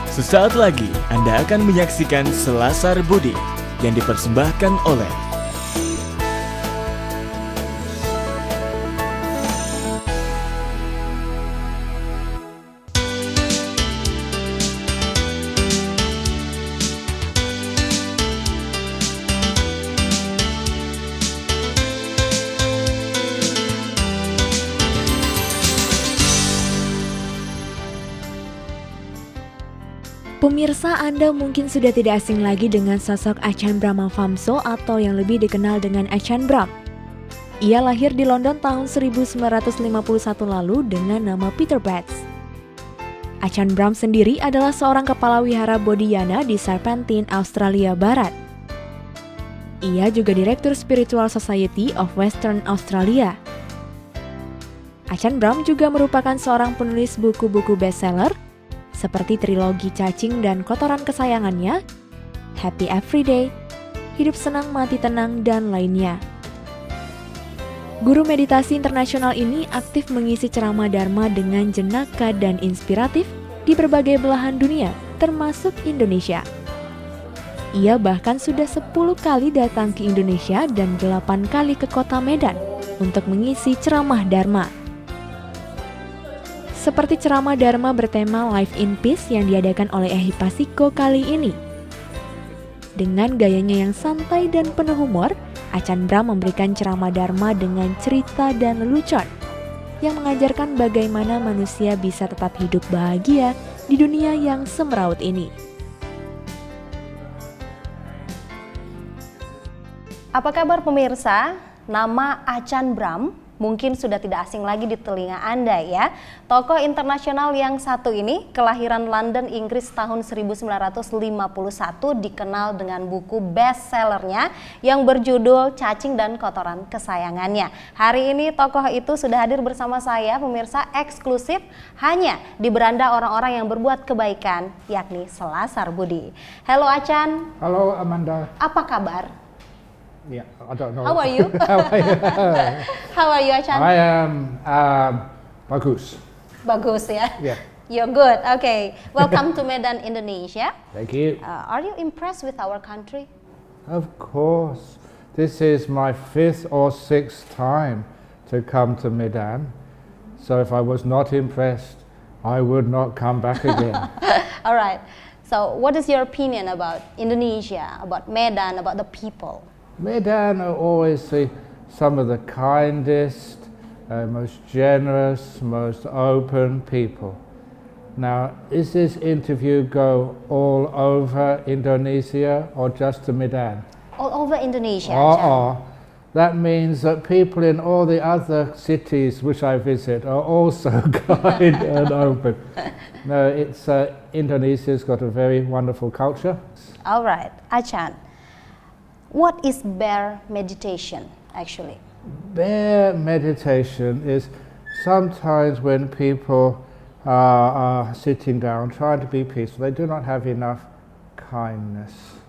Sesaat lagi Anda akan menyaksikan Selasar Budi yang dipersembahkan oleh Pemirsa, Anda mungkin sudah tidak asing lagi dengan sosok Achan Bramavamso atau yang lebih dikenal dengan Achan Bram. Ia lahir di London tahun 1951 lalu dengan nama Peter Batts. Achan Bram sendiri adalah seorang kepala wihara Bodhiana di Serpentine, Australia Barat. Ia juga Direktur Spiritual Society of Western Australia. Achan Bram juga merupakan seorang penulis buku-buku bestseller seperti trilogi Cacing dan Kotoran Kesayangannya, Happy Everyday, Hidup Senang Mati Tenang, dan lainnya. Guru meditasi internasional ini aktif mengisi ceramah Dharma dengan jenaka dan inspiratif di berbagai belahan dunia, termasuk Indonesia. Ia bahkan sudah 10 kali datang ke Indonesia dan 8 kali ke kota Medan untuk mengisi ceramah Dharma. Seperti ceramah Dharma bertema Life in Peace yang diadakan oleh Ehipasiko kali ini. Dengan gayanya yang santai dan penuh humor, Achan Bram memberikan ceramah Dharma dengan cerita dan lelucon yang mengajarkan bagaimana manusia bisa tetap hidup bahagia di dunia yang semeraut ini. Apa kabar pemirsa? Nama Achan Bram mungkin sudah tidak asing lagi di telinga Anda ya. Tokoh internasional yang satu ini kelahiran London, Inggris tahun 1951, dikenal dengan buku bestsellernya yang berjudul Cacing dan Kotoran Kesayangannya. Hari ini tokoh itu sudah hadir bersama saya pemirsa eksklusif hanya di beranda orang-orang yang berbuat kebaikan, yakni Selasar Budi. Halo Achan. Halo Amanda. Apa kabar? Yeah, I don't know. How are you? How are you, Achan? I am bagus. Bagus ya? Yeah. You're good. Okay. Welcome to Medan, Indonesia. Thank you. Are you impressed with our country? Of course. This is my 5th or 6th time to come to Medan. So if I was not impressed, I would not come back again. All right. So what is your opinion about Indonesia, about Medan, about the people? Medan are always some of the kindest, most generous, most open people. Now, is this interview go all over Indonesia or just to Medan? All over Indonesia. That means that people in all the other cities which I visit are also kind and open. No, it's Indonesia's got a very wonderful culture. All right, Achan. What is bear meditation actually? Bear meditation is sometimes when people are sitting down trying to be peaceful, they do not have enough kindness.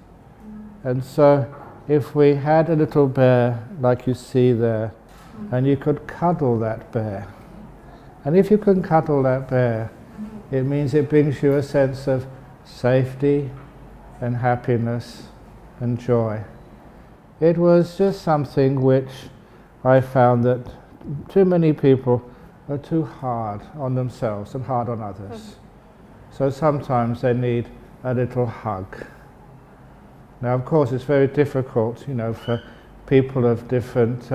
And so if we had a little bear like you see there, and you could cuddle that bear, and if you can cuddle that bear, it means it brings you a sense of safety and happiness and joy. It was just something which I found that too many people are too hard on themselves and hard on others. So sometimes they need a little hug. Now, of course, it's very difficult, for people of different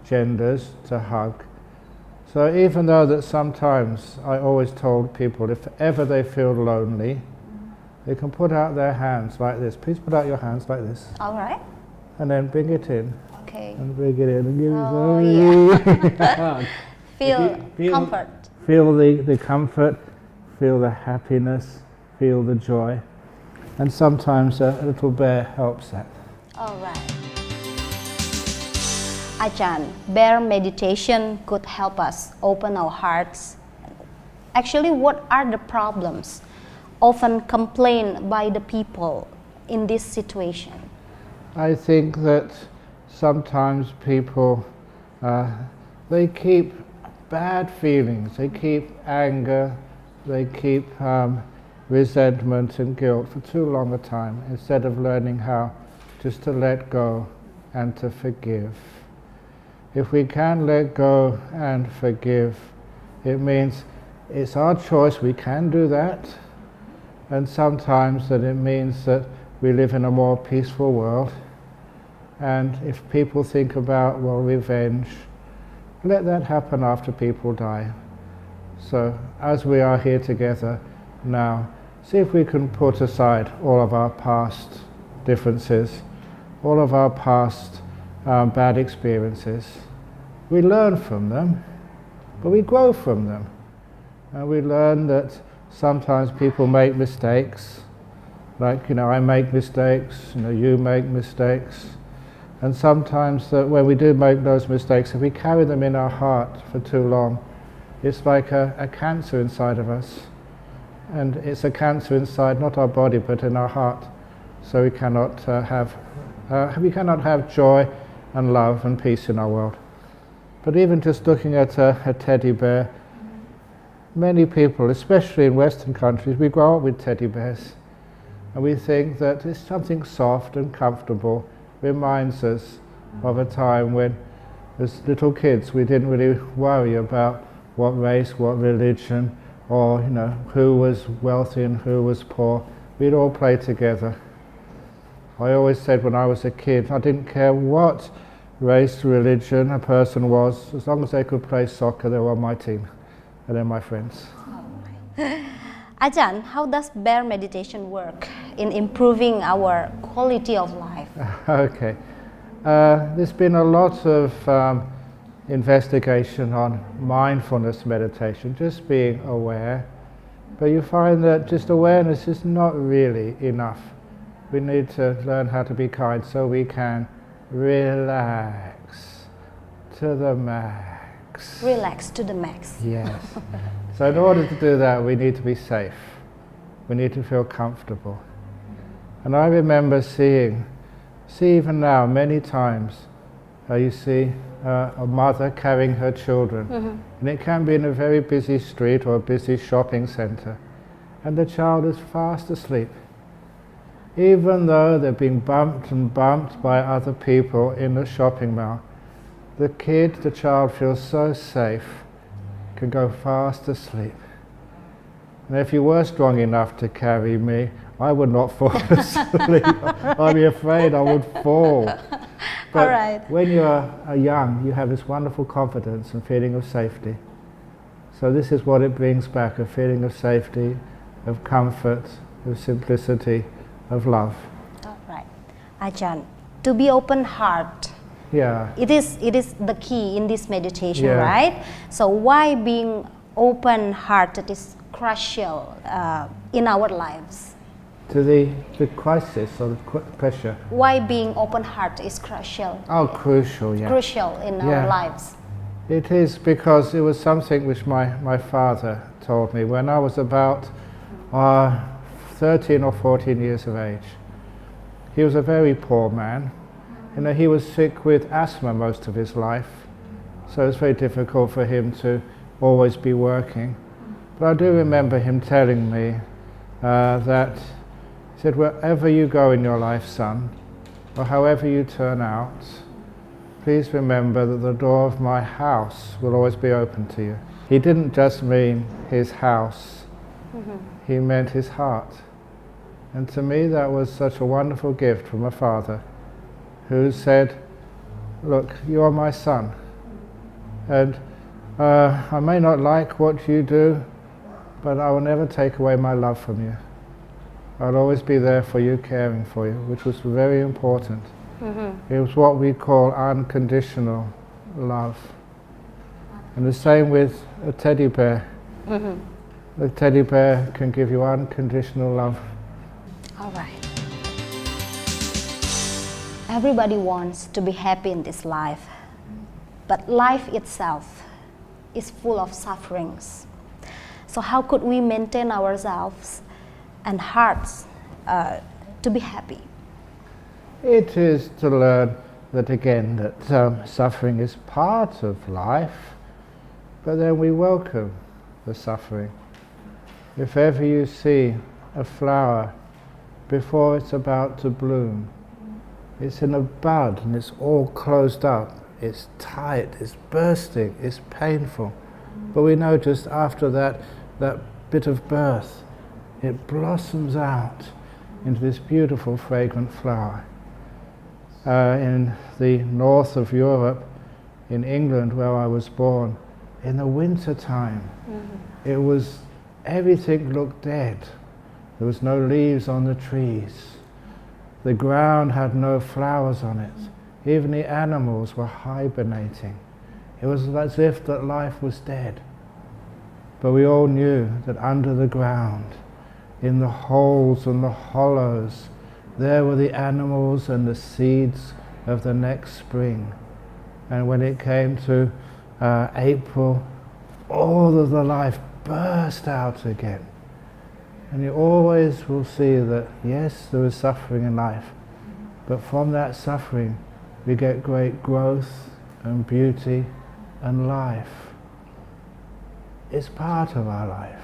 genders to hug. So even though that sometimes I always told people if ever they feel lonely, they can put out their hands like this. Please put out your hands like this. All right. And then bring it in. Okay. And bring it in and give yeah. feel comfort. Feel the comfort, feel the happiness, feel the joy. And sometimes a little bear helps that. All right. Achan, bear meditation could help us open our hearts. Actually, what are the problems often complained by the people in this situation? I think that sometimes people, they keep bad feelings, they keep anger, they keep resentment and guilt for too long a time, instead of learning how just to let go and to forgive. If we can let go and forgive, it means it's our choice, we can do that, and sometimes that it means that we live in a more peaceful world. And if people think about, well, revenge, let that happen after people die. So as we are here together now, see if we can put aside all of our past differences, all of our past bad experiences. We learn from them, but we grow from them. And we learn that sometimes people make mistakes, like, I make mistakes, you make mistakes. And sometimes that when we do make those mistakes, if we carry them in our heart for too long, it's like a cancer inside of us. And it's a cancer inside, not our body, but in our heart. So we cannot have joy and love and peace in our world. But even just looking at a teddy bear, many people, especially in Western countries, we grow up with teddy bears. And we think that it's something soft and comfortable, reminds us of a time when, as little kids, we didn't really worry about what race, what religion, or who was wealthy and who was poor. We'd all play together. I always said when I was a kid, I didn't care what race, religion a person was, as long as they could play soccer, they were on my team, and they're my friends. Ajahn, how does bear meditation work in improving our quality of life? Okay. There's been a lot of investigation on mindfulness meditation, just being aware. But you find that just awareness is not really enough. We need to learn how to be kind so we can relax to the max. Relax to the max. Yes. So in order to do that, we need to be safe. We need to feel comfortable. And I remember see even now many times, you see a mother carrying her children. And it can be in a very busy street or a busy shopping center. And the child is fast asleep. Even though they're being bumped and bumped by other people in the shopping mall, the child feels so safe, can go fast asleep. And if you were strong enough to carry me, I would not fall asleep. I'd be afraid I would fall. But All right. when you're young, you have this wonderful confidence and feeling of safety. So this is what it brings back, a feeling of safety, of comfort, of simplicity, of love. All right. Ajahn, to be open heart. Yeah. It is the key in this meditation, Yeah. right? So why being open-hearted is crucial in our lives? To the crisis or the pressure. Why being open-hearted is crucial? Oh, crucial, yeah. Crucial in our lives. It is because it was something which my father told me when I was about 13 or 14 years of age. He was a very poor man. He was sick with asthma most of his life, so it was very difficult for him to always be working. But I do remember him telling me that, he said, wherever you go in your life, son, or however you turn out, please remember that the door of my house will always be open to you. He didn't just mean his house, he meant his heart. And to me that was such a wonderful gift from a father who said, look, you're my son, and I may not like what you do, but I will never take away my love from you. I'll always be there for you, caring for you, which was very important. It was what we call unconditional love. And the same with a teddy bear. The teddy bear can give you unconditional love. All right. Everybody wants to be happy in this life, but life itself is full of sufferings. So how could we maintain ourselves and hearts to be happy? It is to learn that again, that suffering is part of life, but then we welcome the suffering. If ever you see a flower before it's about to bloom. It's in a bud and it's all closed up, it's tight, it's bursting, it's painful. But we know just after that bit of birth, it blossoms out into this beautiful fragrant flower. In the north of Europe, in England where I was born, in the winter time, everything looked dead. There was no leaves on the trees. The ground had no flowers on it. Even the animals were hibernating. It was as if that life was dead. But we all knew that under the ground, in the holes and the hollows, there were the animals and the seeds of the next spring. And when it came to April, all of the life burst out again. And you always will see that, yes, there is suffering in life, but from that suffering we get great growth and beauty and life. It's part of our life.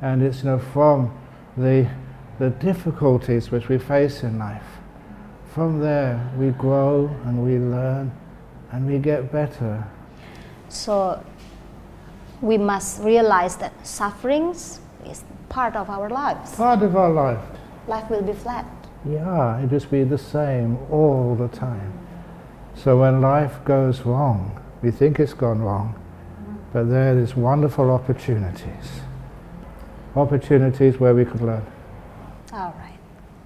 And it's from the difficulties which we face in life, from there we grow and we learn and we get better. So we must realize that sufferings is part of our lives. Part of our life. Life will be flat. Yeah, it just be the same all the time. So when life goes wrong, we think it's gone wrong, but there are these wonderful opportunities where we could learn. All right.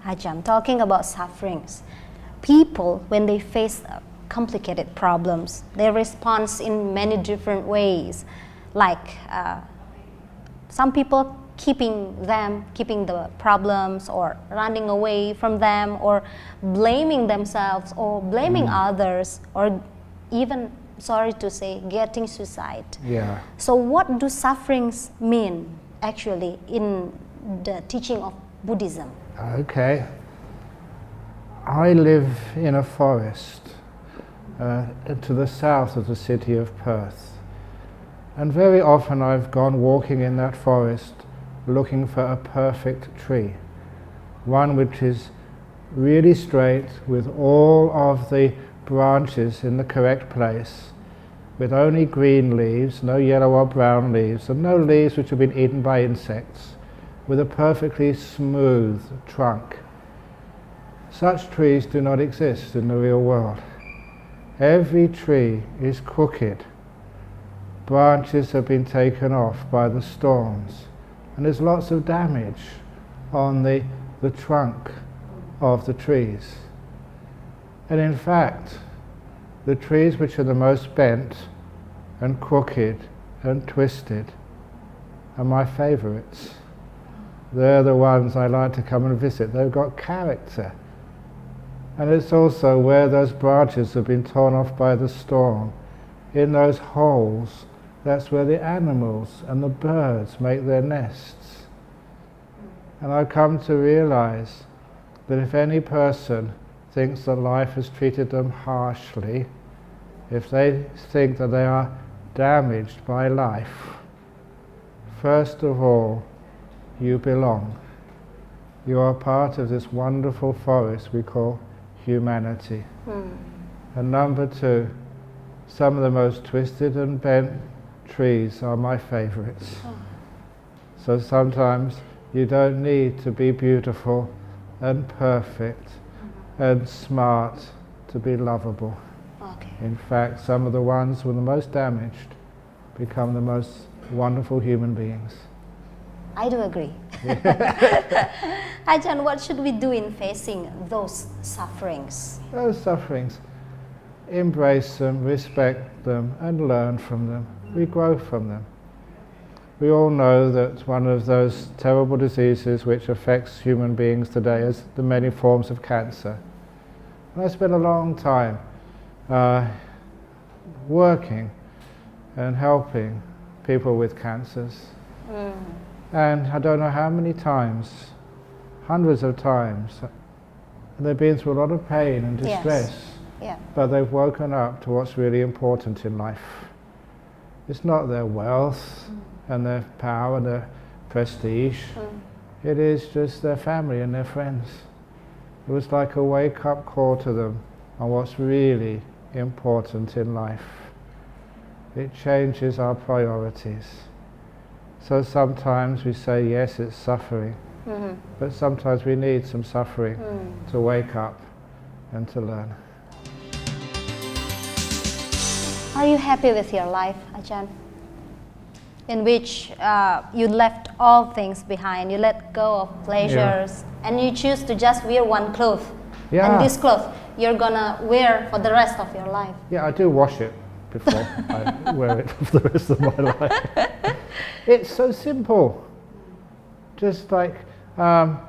Ajahn, talking about sufferings, people, when they face complicated problems, they respond in many different ways. Like some people keeping the problems or running away from them or blaming themselves or blaming others or even, sorry to say, getting suicide. Yeah. So what do sufferings mean actually in the teaching of Buddhism? Okay. I live in a forest to the south of the city of Perth. And very often I've gone walking in that forest looking for a perfect tree. One which is really straight with all of the branches in the correct place, with only green leaves, no yellow or brown leaves, and no leaves which have been eaten by insects, with a perfectly smooth trunk. Such trees do not exist in the real world. Every tree is crooked. Branches have been taken off by the storms, and there's lots of damage on the trunk of the trees. And in fact, the trees which are the most bent and crooked and twisted are my favorites. They're the ones I like to come and visit. They've got character. And it's also where those branches have been torn off by the storm. In those holes, that's where the animals and the birds make their nests. And I've come to realize that if any person thinks that life has treated them harshly, if they think that they are damaged by life, first of all, you belong. You are part of this wonderful forest we call humanity. And number two, some of the most twisted and bent trees are my favorites. So sometimes you don't need to be beautiful and perfect and smart to be lovable. Okay. In fact, some of the ones who are the most damaged become the most wonderful human beings. I do agree. Ajahn, what should we do in facing those sufferings? Those sufferings, embrace them, respect them, and learn from them. We grow from them. We all know that one of those terrible diseases which affects human beings today is the many forms of cancer. And I spent a long time working and helping people with cancers. And I don't know how many times, hundreds of times, and they've been through a lot of pain and distress, Yeah. but they've woken up to what's really important in life. It's not their wealth and their power and their prestige. It is just their family and their friends. It was like a wake-up call to them on what's really important in life. It changes our priorities. So sometimes we say, yes, it's suffering, but sometimes we need some suffering to wake up and to learn. Are you happy with your life, Ajahn? In which you left all things behind, you let go of pleasures, and you choose to just wear one cloth. Yeah. And this cloth you're gonna wear for the rest of your life. Yeah, I do wash it before I wear it for the rest of my life. It's so simple. Just like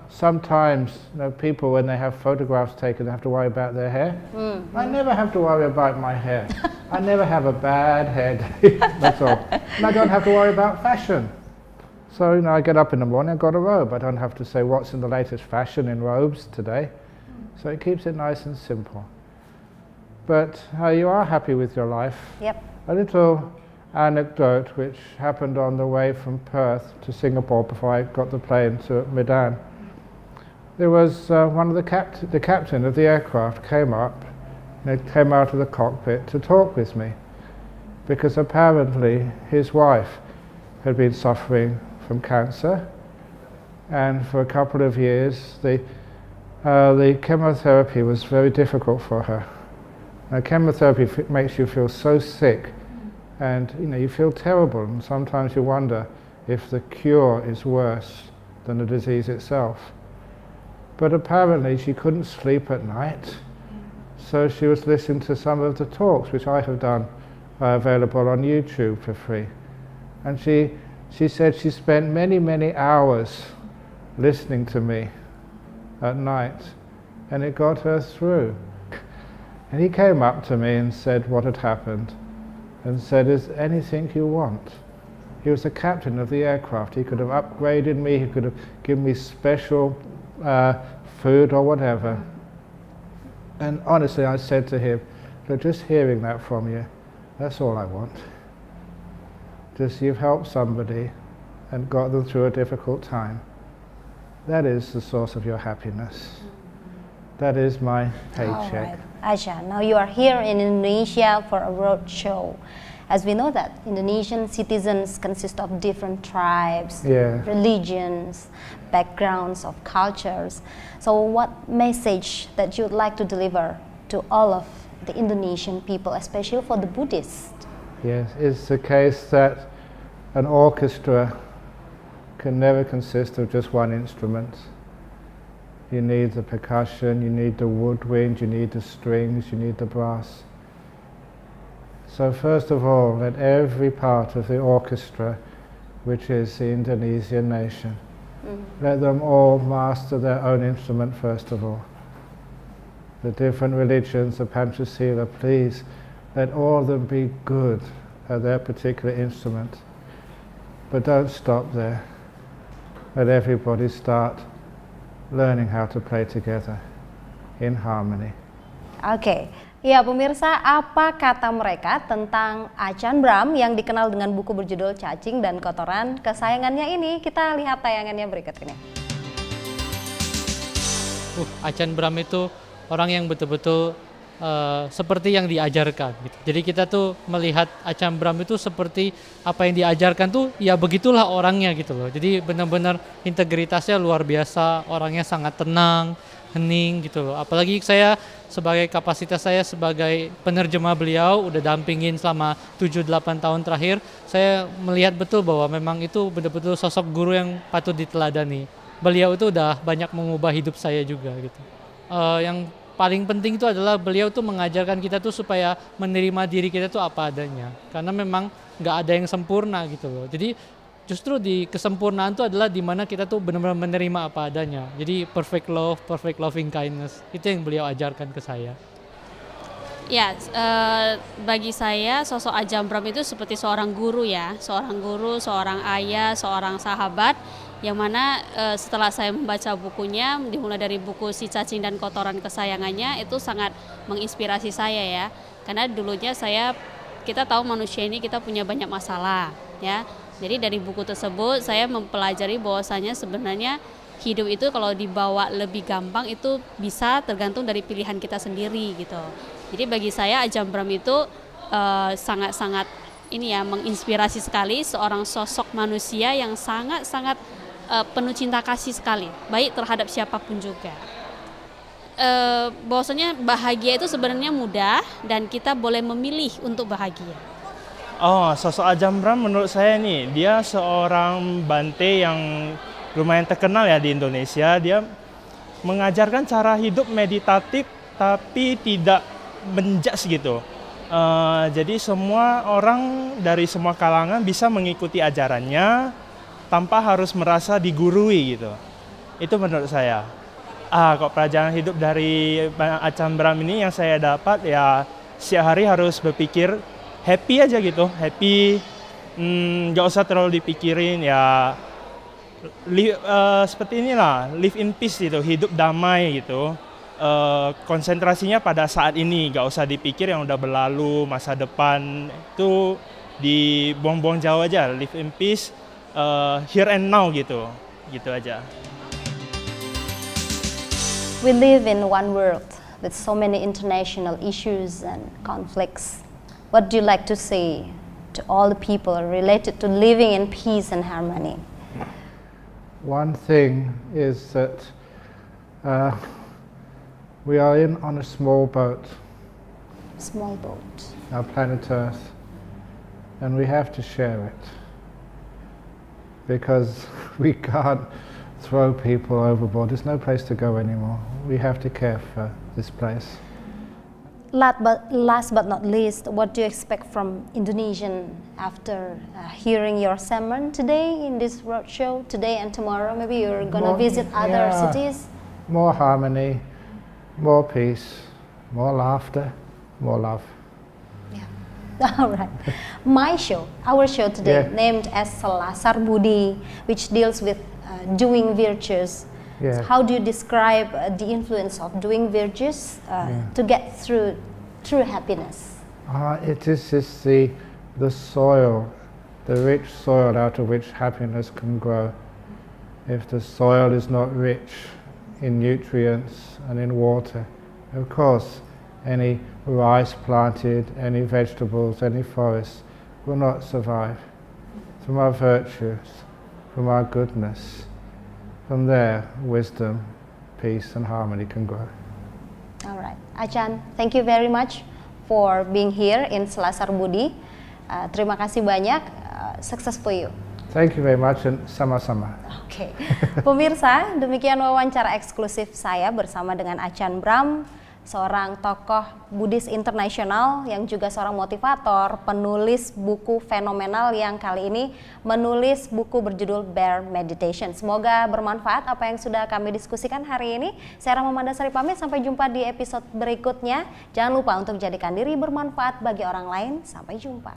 sometimes people, when they have photographs taken, they have to worry about their hair. I never have to worry about my hair. I never have a bad hair day, that's all. And I don't have to worry about fashion. So, I get up in the morning, I've got a robe. I don't have to say what's in the latest fashion in robes today. So it keeps it nice and simple. But you are happy with your life. Yep. A little anecdote which happened on the way from Perth to Singapore before I got the plane to Medan. There was one of the captain of the aircraft came up, came out of the cockpit to talk with me, because apparently his wife had been suffering from cancer, and for a couple of years the chemotherapy was very difficult for her. Now, chemotherapy makes you feel so sick, and you feel terrible, and sometimes you wonder if the cure is worse than the disease itself. But apparently she couldn't sleep at night, so she was listening to some of the talks which I have done available on YouTube for free. And she said she spent many hours listening to me at night, and it got her through. And he came up to me and said what had happened, and said, "Is there anything you want?" He was the captain of the aircraft. He could have upgraded me, he could have given me special food or whatever. And honestly, I said to him, "Look, just hearing that from you, that's all I want. Just you've helped somebody and got them through a difficult time. That is the source of your happiness. That is my paycheck." All right. Ajahn, now you are here in Indonesia for a road show. As we know that Indonesian citizens consist of different tribes, religions, backgrounds of cultures. So what message that you would like to deliver to all of the Indonesian people, especially for the Buddhists? Yes, it's the case that an orchestra can never consist of just one instrument. You need the percussion, you need the woodwind, you need the strings, you need the brass. So first of all, let every part of the orchestra, which is the Indonesian nation, let them all master their own instrument first of all. The different religions, the Panchasila, please, let all of them be good at their particular instrument. But don't stop there. Let everybody start learning how to play together in harmony. Oke. Ya pemirsa, apa kata mereka tentang Ajahn Brahm yang dikenal dengan buku berjudul Cacing dan Kotoran kesayangannya ini? Kita lihat tayangannya berikut ini. Ajahn Brahm itu orang yang betul-betul seperti yang diajarkan gitu. Jadi kita tuh melihat Ajahn Brahm itu seperti apa yang diajarkan tuh ya begitulah orangnya gitu loh. Jadi benar-benar integritasnya luar biasa, orangnya sangat tenang, hening gitu loh. Apalagi saya sebagai kapasitas saya sebagai penerjemah beliau udah dampingin selama 7-8 tahun terakhir, saya melihat betul bahwa memang itu betul-betul sosok guru yang patut diteladani. Beliau itu udah banyak mengubah hidup saya juga gitu. Yang paling penting itu adalah beliau tuh mengajarkan kita tuh supaya menerima diri kita tuh apa adanya. Karena memang nggak ada yang sempurna gitu loh. Jadi justru di kesempurnaan itu adalah di mana kita tuh benar-benar menerima apa adanya. Jadi perfect love, perfect loving kindness. Itu yang beliau ajarkan ke saya. Ya, bagi saya sosok Ajahn Brahm itu seperti seorang guru ya. Seorang guru, seorang ayah, seorang sahabat. Yang mana setelah saya membaca bukunya, dimulai dari buku Si Cacing dan Kotoran Kesayangannya, itu sangat menginspirasi saya ya. Karena dulunya kita tahu manusia ini kita punya banyak masalah ya. Jadi dari buku tersebut saya mempelajari bahwasanya sebenarnya hidup itu kalau dibawa lebih gampang itu bisa tergantung dari pilihan kita sendiri gitu. Jadi bagi saya Ajahn Brahm itu sangat-sangat ini ya menginspirasi sekali, seorang sosok manusia yang sangat-sangat penuh cinta kasih sekali, baik terhadap siapapun juga. Bahwasanya bahagia itu sebenarnya mudah dan kita boleh memilih untuk bahagia. Oh, sosok Ajahn Brahm menurut saya nih, dia seorang Bante yang lumayan terkenal ya di Indonesia. Dia mengajarkan cara hidup meditatif tapi tidak menjudge gitu. Jadi semua orang dari semua kalangan bisa mengikuti ajarannya tanpa harus merasa digurui gitu. Itu menurut saya. Kok pelajaran hidup dari Ajahn Brahm ini yang saya dapat ya, setiap hari harus berpikir happy aja gitu, happy, nggak usah terlalu dipikirin ya. Seperti inilah, live in peace gitu, hidup damai gitu. Konsentrasinya pada saat ini, nggak usah dipikir yang udah berlalu, masa depan itu dibuang-buang jauh aja, live in peace, here and now gitu aja. We live in one world with so many international issues and conflicts. What do you like to say to all the people related to living in peace and harmony? One thing is that we are on a small boat, Small boat. our planet Earth, and we have to share it because we can't throw people overboard. There's no place to go anymore. We have to care for this place. Last but not least, what do you expect from Indonesian after hearing your sermon today in this roadshow, today and tomorrow? Maybe you're going to visit other cities? More harmony, more peace, more laughter, more love. All right. Our show today, named as Selasar Budi, which deals with doing virtues. Yeah. So how do you describe the influence of doing virtues to get through true happiness? It is the soil, the rich soil out of which happiness can grow. If the soil is not rich in nutrients and in water, of course, any rice planted, any vegetables, any forests will not survive. From our virtues, from our goodness, from there, wisdom, peace and harmony can grow. All right. Ajahn, thank you very much for being here in Selasar Budi. Terima kasih banyak. Success for you. Thank you very much and sama-sama. Oke. Pemirsa, demikian wawancara eksklusif saya bersama dengan Ajahn Brahm, seorang tokoh Buddhis internasional yang juga seorang motivator, penulis buku fenomenal yang kali ini menulis buku berjudul Bear Meditation. Semoga bermanfaat apa yang sudah kami diskusikan hari ini. Saya Rahma Mandasari pamit, sampai jumpa di episode berikutnya. Jangan lupa untuk jadikan diri bermanfaat bagi orang lain. Sampai jumpa.